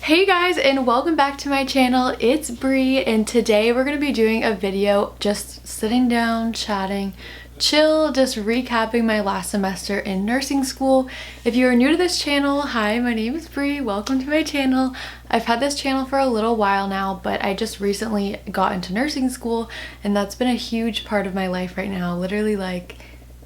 Hey guys, and welcome back to my channel. It's Bree, and today we're going to be doing a video just sitting down, chatting, chill, just recapping my last semester in nursing school. If you are new to this channel, hi, my name is Bree. Welcome to my channel. I've had this channel for a little while now, but I just recently got into nursing school, and that's been a huge part of my life right now, literally like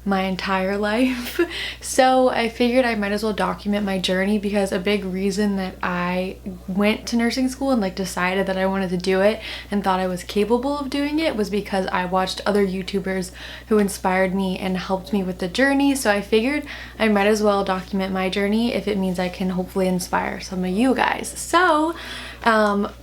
my entire life. So I figured I might as well document my journey, because a big reason that I went to nursing school and like decided that I wanted to do it and thought I was capable of doing it was because I watched other YouTubers who inspired me and helped me with the journey. So I figured I might as well document my journey if it means I can hopefully inspire some of you guys. So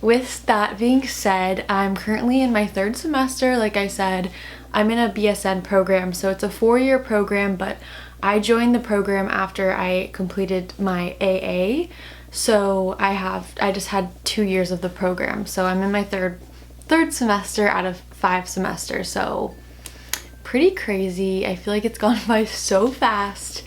with that being said, I'm currently in my third semester. Like I said, I'm in a BSN program, so it's a 4-year program, but I joined the program after I completed my AA. So I just had 2 years of the program. So I'm in my third semester out of 5 semesters. So pretty crazy. I feel like it's gone by so fast.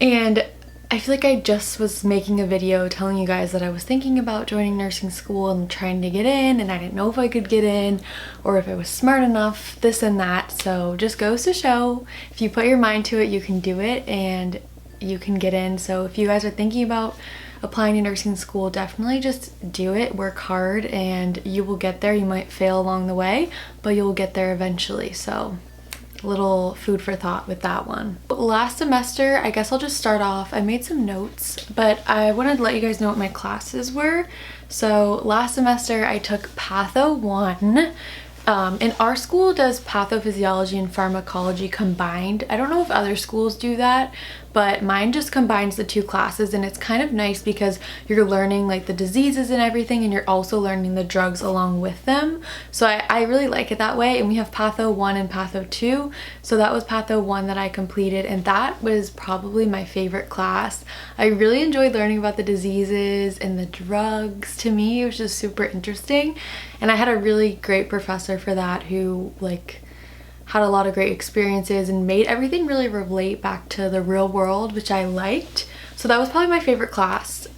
And I feel like I just was making a video telling you guys that I was thinking about joining nursing school and trying to get in, and I didn't know if I could get in or if I was smart enough, this and that. So just goes to show, if you put your mind to it, you can do it and you can get in. So if you guys are thinking about applying to nursing school, definitely just do it, work hard, and you will get there. You might fail along the way, but you'll get there eventually. So little food for thought with that one. Last semester, I guess I'll just start off. I made some notes, but I wanted to let you guys know what my classes were. So last semester I took patho 1. And our school does pathophysiology and pharmacology combined. I don't know if other schools do that, but mine just combines the 2 classes, and it's kind of nice because you're learning like the diseases and everything, and you're also learning the drugs along with them. So I really like it that way. And we have patho 1 and patho 2. So that was patho 1 that I completed, and that was probably my favorite class. I really enjoyed learning about the diseases and the drugs. To me, it was just super interesting. And I had a really great professor for that who like had a lot of great experiences and made everything really relate back to the real world, which I liked. So that was probably my favorite class.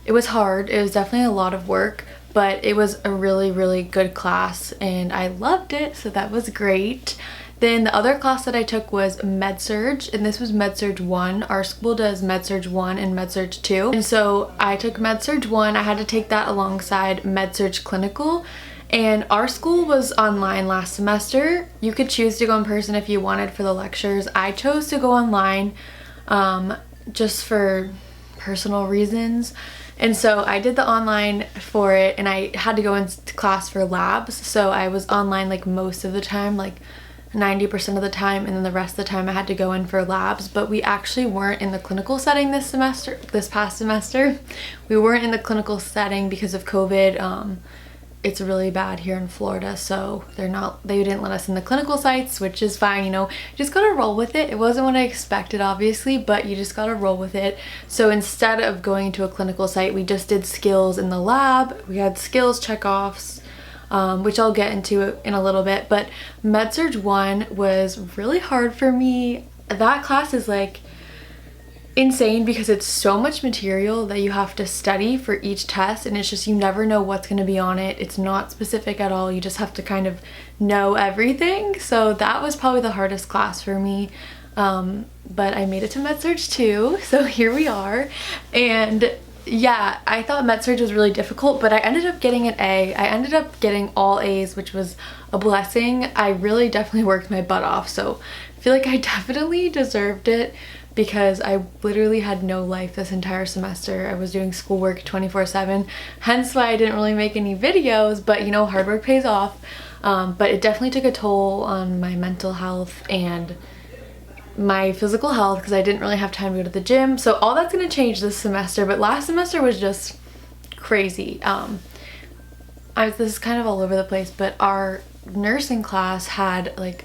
It was hard. It was definitely a lot of work, but it was a really, really good class and I loved it. So that was great. Then the other class that I took was Medsurge, and this was Medsurge 1. Our school does Medsurge 1 and Medsurge 2. And so I took Medsurge 1. I had to take that alongside Medsurge Clinical. And our school was online last semester. You could choose to go in person if you wanted for the lectures. I chose to go online just for personal reasons. And so I did the online for it, and I had to go into class for labs. So I was online like most of the time, like 90% of the time, and then the rest of the time I had to go in for labs. But we actually weren't in the clinical setting this past semester. We weren't in the clinical setting because of COVID. It's really bad here in Florida, so they didn't let us in the clinical sites, which is fine, you know, you just gotta roll with it. It wasn't what I expected, obviously, but you just gotta roll with it. So instead of going to a clinical site, we just did skills in the lab. We had skills checkoffs, which I'll get into in a little bit. But Medsurge 1 was really hard for me. That class is like insane because it's so much material that you have to study for each test, and it's just, you never know what's going to be on it. It's not specific at all. You just have to kind of know everything. So that was probably the hardest class for me. But I made it to Medsurge 2, so here we are. And yeah, I thought Medsurge was really difficult, but I ended up getting an A. I ended up getting all A's, which was a blessing. I really definitely worked my butt off, so I feel like I definitely deserved it because I literally had no life this entire semester. I was doing schoolwork 24/7, hence why I didn't really make any videos, but you know, hard work pays off. But it definitely took a toll on my mental health and my physical health because I didn't really have time to go to the gym. So all that's gonna change this semester, but last semester was just crazy. This is kind of all over the place, but our nursing class had like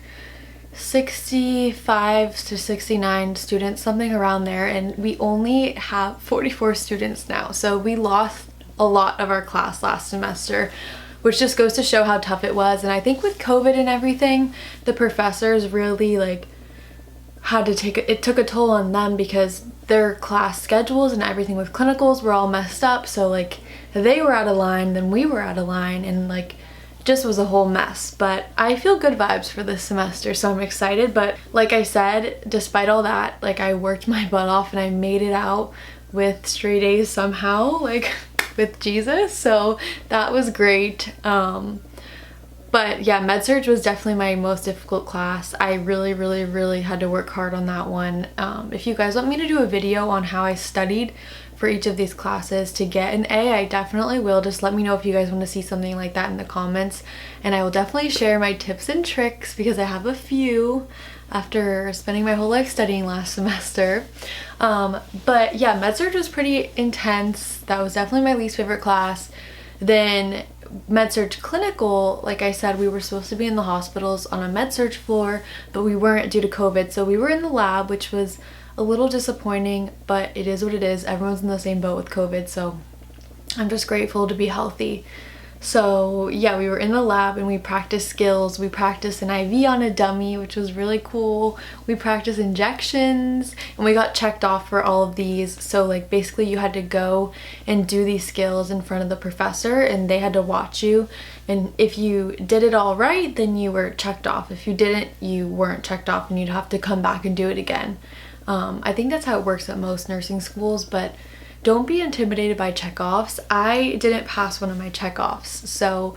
65 to 69 students, something around there, and we only have 44 students now. So we lost a lot of our class last semester, which just goes to show how tough it was. And I think with COVID and everything, the professors really like it took a toll on them because their class schedules and everything with clinicals were all messed up. So like they were out of line, then we were out of line, and like just was a whole mess. But I feel good vibes for this semester, so I'm excited. But like I said, despite all that, like I worked my butt off and I made it out with straight A's somehow, like with Jesus, so that was great. But yeah, Medsurge was definitely my most difficult class. I really had to work hard on that one. If you guys want me to do a video on how I studied for each of these classes to get an A, I definitely will. Just let me know if you guys want to see something like that in the comments, and I will definitely share my tips and tricks because I have a few after spending my whole life studying last semester. But yeah, Medsurge was pretty intense. That was definitely my least favorite class. Then Medsurge clinical, like I said, we were supposed to be in the hospitals on a Medsurge floor, but we weren't due to COVID. So we were in the lab, which was a little disappointing, but it is what it is. Everyone's in the same boat with COVID, so I'm just grateful to be healthy. So yeah, we were in the lab and we practiced skills. We practiced an IV on a dummy, which was really cool. We practiced injections, and we got checked off for all of these. So like basically you had to go and do these skills in front of the professor, and they had to watch you. And if you did it all right, then you were checked off. If you didn't, you weren't checked off and you'd have to come back and do it again. I think that's how it works at most nursing schools, but don't be intimidated by checkoffs. I didn't pass one of my checkoffs. So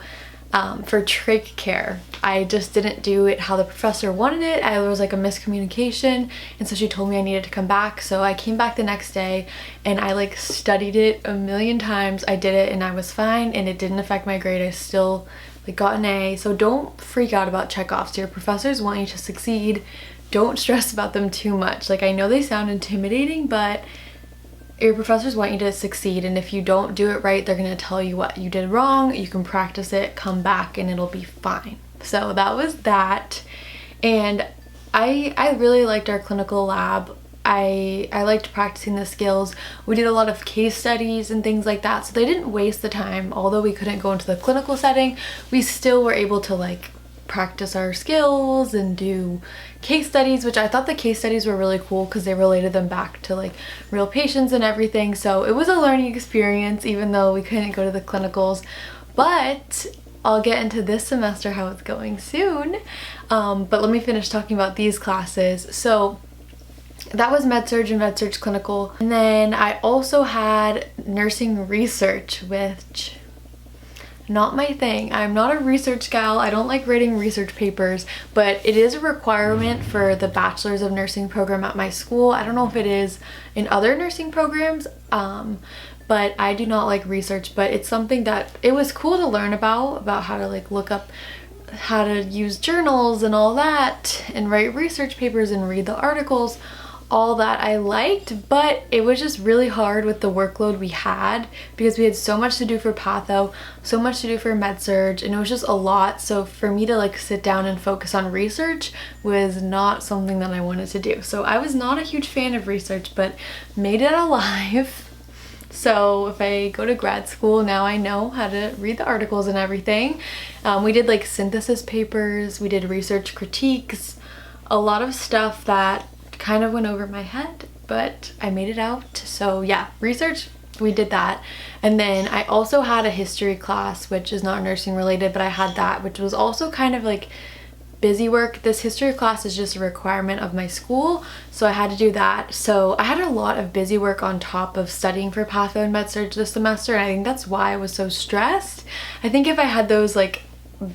for trach care, I just didn't do it how the professor wanted it. There was like a miscommunication, and so she told me I needed to come back. So I came back the next day and I like studied it a million times. I did it and I was fine, and it didn't affect my grade. I still like got an A. So don't freak out about checkoffs. Your professors want you to succeed. Don't stress about them too much. Like I know they sound intimidating, but your professors want you to succeed, and if you don't do it right, they're going to tell you what you did wrong. You can practice it, come back, and it'll be fine. So that was that. And I really liked our clinical lab. I liked practicing the skills. We did a lot of case studies and things like that, so they didn't waste the time. Although we couldn't go into the clinical setting, we still were able to like practice our skills and do case studies, which I thought the case studies were really cool because they related them back to like real patients and everything. So it was a learning experience even though we couldn't go to the clinicals. But I'll get into this semester how it's going soon. But let me finish talking about these classes. So that was Medsurge and Medsurge clinical. And then I also had nursing research, which not my thing. I'm not a research gal. I don't like writing research papers, but it is a requirement for the Bachelor's of Nursing program at my school. I don't know if it is in other nursing programs, but I do not like research, but it's something that it was cool to learn about how to like look up how to use journals and all that and write research papers and read the articles. All that I liked, but it was just really hard with the workload we had because we had so much to do for patho, so much to do for Medsurge, and it was just a lot. So for me to like sit down and focus on research was not something that I wanted to do. So I was not a huge fan of research, but made it alive. So if I go to grad school, now I know how to read the articles and everything. We did like synthesis papers, we did research critiques, a lot of stuff that kind of went over my head, but I made it out. So yeah, research, we did that. And then I also had a history class, which is not nursing related, but I had that, which was also kind of like busy work. This history class is just a requirement of my school, so I had to do that. So I had a lot of busy work on top of studying for patho and Medsurge this semester, and I think that's why I was so stressed. I think if I had those like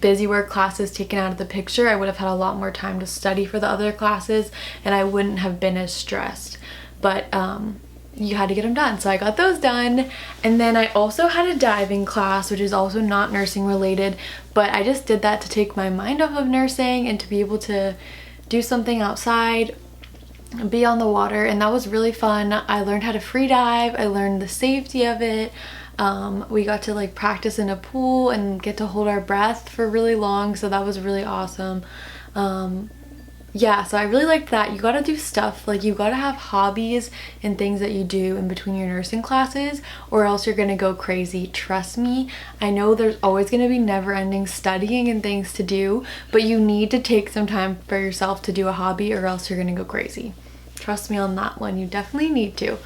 busy work classes taken out of the picture, I would have had a lot more time to study for the other classes and I wouldn't have been as stressed. But you had to get them done, so I got those done. And then I also had a diving class, which is also not nursing related, but I just did that to take my mind off of nursing and to be able to do something outside, be on the water, and that was really fun. I learned how to free dive, I learned the safety of it. We got to like practice in a pool and get to hold our breath for really long, so that was really awesome. yeah, so I really liked that. You gotta do stuff, like you gotta have hobbies and things that you do in between your nursing classes, or else you're gonna go crazy. Trust me, I know there's always gonna be never-ending studying and things to do, but you need to take some time for yourself to do a hobby, or else you're gonna go crazy. Trust me on that one, you definitely need to.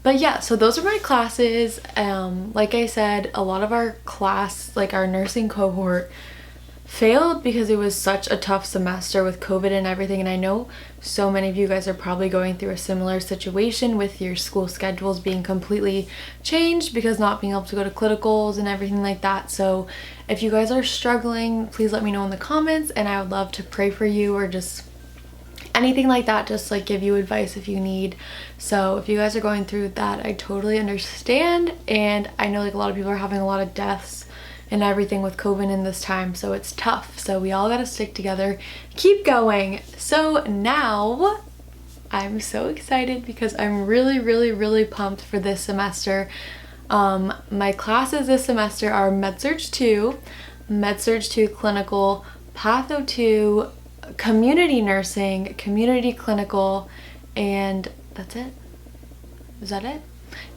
But yeah, so those are my classes. Like I said, a lot of our class, like our nursing cohort, failed because it was such a tough semester with COVID and everything, and I know so many of you guys are probably going through a similar situation with your school schedules being completely changed because not being able to go to clinicals and everything like that. So if you guys are struggling, please let me know in the comments, and I would love to pray for you or just anything like that, just like give you advice if you need. So if you guys are going through that, I totally understand, and I know like a lot of people are having a lot of deaths and everything with COVID in this time, so it's tough. So we all gotta stick together, keep going. So now I'm so excited because I'm really pumped for this semester. My classes this semester are Medsurge 2, Medsurge 2 Clinical, Patho 2, Community Nursing, Community Clinical, and that's it. Is that it?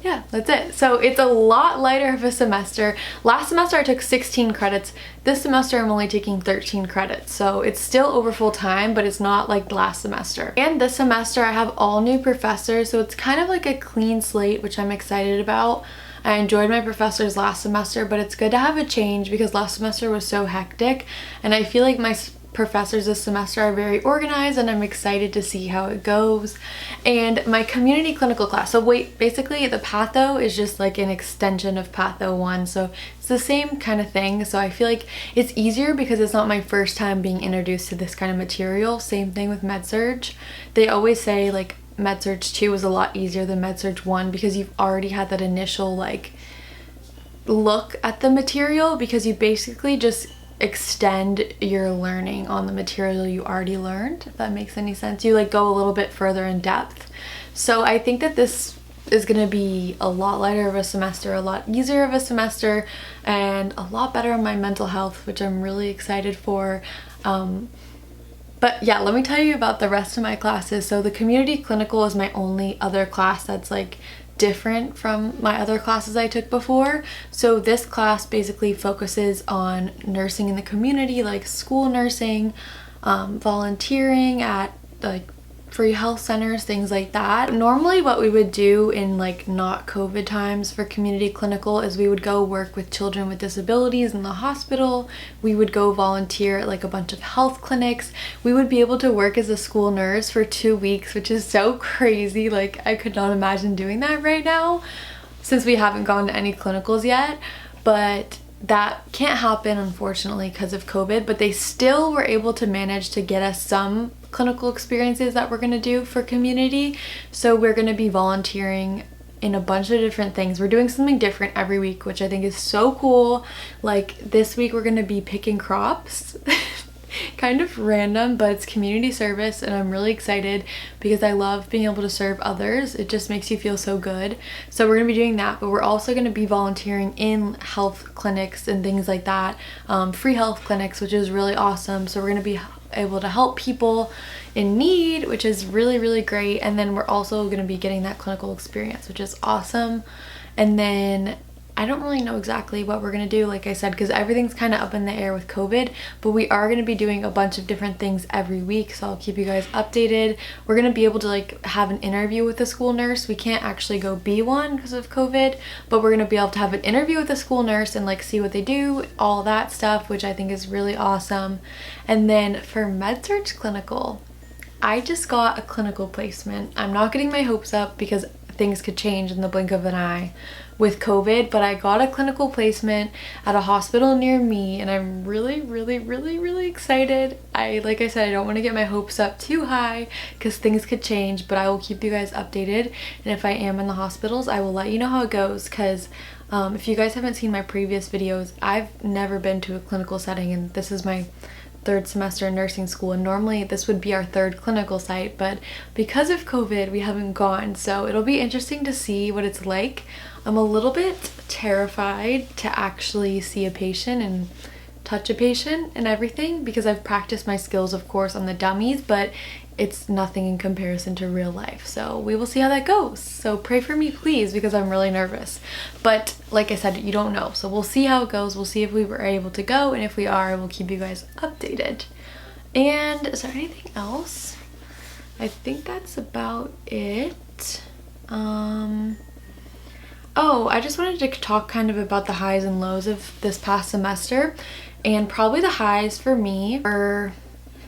Yeah, that's it. So it's a lot lighter of a semester. Last semester I took 16 credits. This semester I'm only taking 13 credits. So it's still over full time, but it's not like last semester. And this semester I have all new professors, so it's kind of like a clean slate, which I'm excited about. I enjoyed my professors last semester, but it's good to have a change because last semester was so hectic, and I feel like my professors this semester are very organized, and I'm excited to see how it goes. And my community clinical class, so wait, basically the patho is just like an extension of patho 1, so it's the same kind of thing. So I feel like it's easier because it's not my first time being introduced to this kind of material. Same thing with Medsurge. They always say like Medsurge 2 was a lot easier than Medsurge 1 because you've already had that initial like look at the material, because you basically just extend your learning on the material you already learned, if that makes any sense. You like go a little bit further in depth. So I think that this is going to be a lot lighter of a semester, a lot easier of a semester, and a lot better on my mental health, which I'm really excited for. But yeah, let me tell you about the rest of my classes. So the community clinical is my only other class that's like different from my other classes I took before. So this class basically focuses on nursing in the community, like school nursing, volunteering at like free health centers, things like that. Normally what we would do in like not COVID times for community clinical is we would go work with children with disabilities in the hospital. We would go volunteer at like a bunch of health clinics. We would be able to work as a school nurse for 2 weeks, which is so crazy. Like I could not imagine doing that right now since we haven't gone to any clinicals yet, but that can't happen unfortunately because of COVID. But they still were able to manage to get us some clinical experiences that we're going to do for community. So we're going to be volunteering in a bunch of different things. We're doing something different every week, which I think is so cool. Like this week we're going to be picking crops. Kind of random, but it's community service, and I'm really excited because I love being able to serve others. It just makes you feel so good. So we're going to be doing that, but we're also going to be volunteering in health clinics and things like that, free health clinics, which is really awesome. So we're going to be able to help people in need, which is really great. And then we're also going to be getting that clinical experience, which is awesome. And then I don't really know exactly what we're going to do, like I said, because everything's kind of up in the air with COVID, but we are going to be doing a bunch of different things every week, so I'll keep you guys updated. We're going to be able to like have an interview with a school nurse. We can't actually go be one because of COVID, but we're going to be able to have an interview with a school nurse and like see what they do, all that stuff, which I think is really awesome. And then for Medsurge Clinical, I just got a clinical placement. I'm not getting my hopes up because things could change in the blink of an eye with COVID, but I got a clinical placement at a hospital near me, and I'm really excited. Like I said, I don't want to get my hopes up too high because things could change, but I will keep you guys updated, and if I am in the hospitals, I will let you know how it goes, because if you guys haven't seen my previous videos, I've never been to a clinical setting, and this is my third semester in nursing school, and normally this would be our third clinical site, but because of COVID we haven't gone, so it'll be interesting to see what it's like. I'm a little bit terrified to actually see a patient and touch a patient and everything because I've practiced my skills, of course, on the dummies, but it's nothing in comparison to real life. So we will see how that goes. So pray for me, please, because I'm really nervous. But like I said, you don't know. So we'll see how it goes. We'll see if we were able to go, and if we are, we'll keep you guys updated. And is there anything else? I think that's about it. Oh, I just wanted to talk kind of about the highs and lows of this past semester. And probably the highs for me were,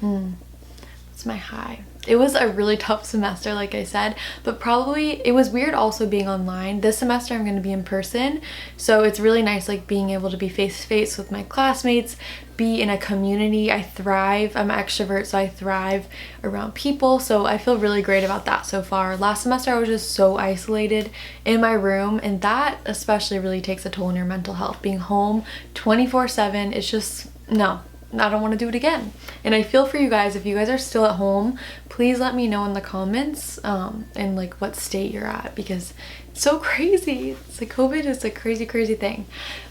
what's my high? It was a really tough semester, like I said, but probably it was weird also being online. This semester I'm going to be in person, so it's really nice like being able to be face to face with my classmates, be in a community. I thrive. I'm an extrovert, so I thrive around people, so I feel really great about that so far. Last semester I was just so isolated in my room, and that especially really takes a toll on your mental health. Being home 24/7, it's just, no, I don't want to do it again. And I feel for you guys. If you guys are still at home, please let me know in the comments and like what state you're at, because it's so crazy. It's like COVID is a crazy thing.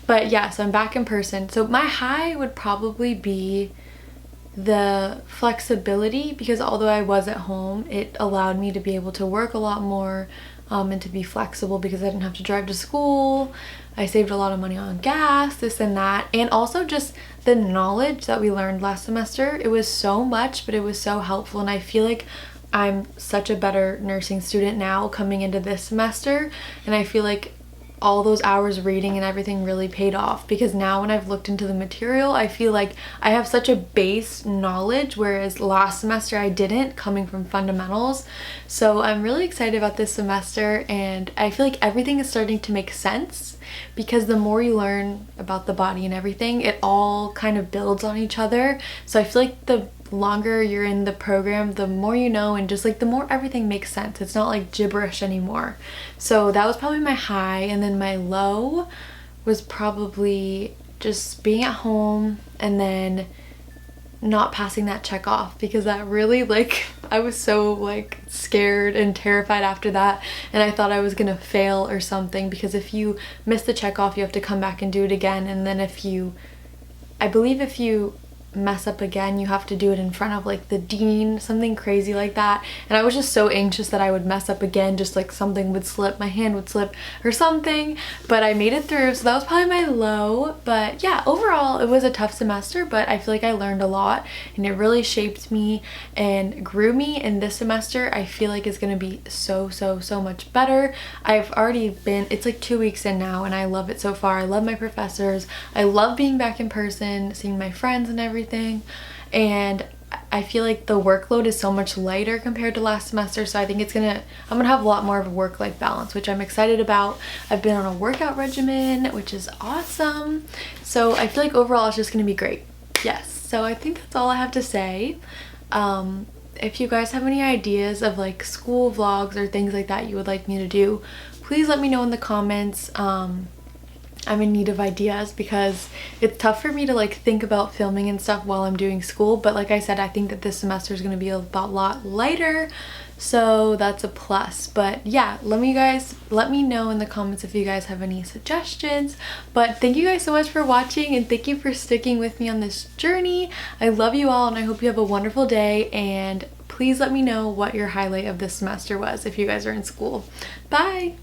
But yeah, so I'm back in person. So my high would probably be the flexibility, because although I was at home, it allowed me to be able to work a lot more and to be flexible because I didn't have to drive to school. I saved a lot of money on gas, this and that, and also just the knowledge that we learned last semester. It was so much, but it was so helpful, and I feel like I'm such a better nursing student now coming into this semester, and I feel like all those hours reading and everything really paid off, because now when I've looked into the material, I feel like I have such a base knowledge, whereas last semester I didn't, coming from fundamentals. So I'm really excited about this semester, and I feel like everything is starting to make sense, because the more you learn about the body and everything, it all kind of builds on each other. So I feel like the longer you're in the program, the more you know, and just like the more everything makes sense. It's not like gibberish anymore. So that was probably my high, and then my low was probably just being at home and then not passing that check off, because that really, like, I was so like scared and terrified after that, and I thought I was gonna fail or something, because if you miss the check off, you have to come back and do it again, and then I believe if you mess up again, you have to do it in front of like the dean, something crazy like that. And I was just so anxious that I would mess up again, just like something would slip, my hand would slip or something, but I made it through. So that was probably my low. But yeah, overall it was a tough semester, but I feel like I learned a lot, and it really shaped me and grew me. And this semester I feel like is going to be so much better. I've already been, it's like 2 weeks in now, and I love it so far. I love my professors, I love being back in person, seeing my friends and everything. And I feel like the workload is so much lighter compared to last semester, so I think I'm gonna have a lot more of a work-life balance, which I'm excited about. I've been on a workout regimen, which is awesome. So I feel like overall it's just gonna be great. Yes, so I think that's all I have to say. If you guys have any ideas of like school vlogs or things like that you would like me to do, please let me know in the comments. I'm in need of ideas, because it's tough for me to like think about filming and stuff while I'm doing school, but like I said, I think that this semester is going to be a lot lighter, so that's a plus. But yeah, let me know in the comments if you guys have any suggestions. But thank you guys so much for watching, and thank you for sticking with me on this journey. I love you all, and I hope you have a wonderful day, and please let me know what your highlight of this semester was if you guys are in school. Bye!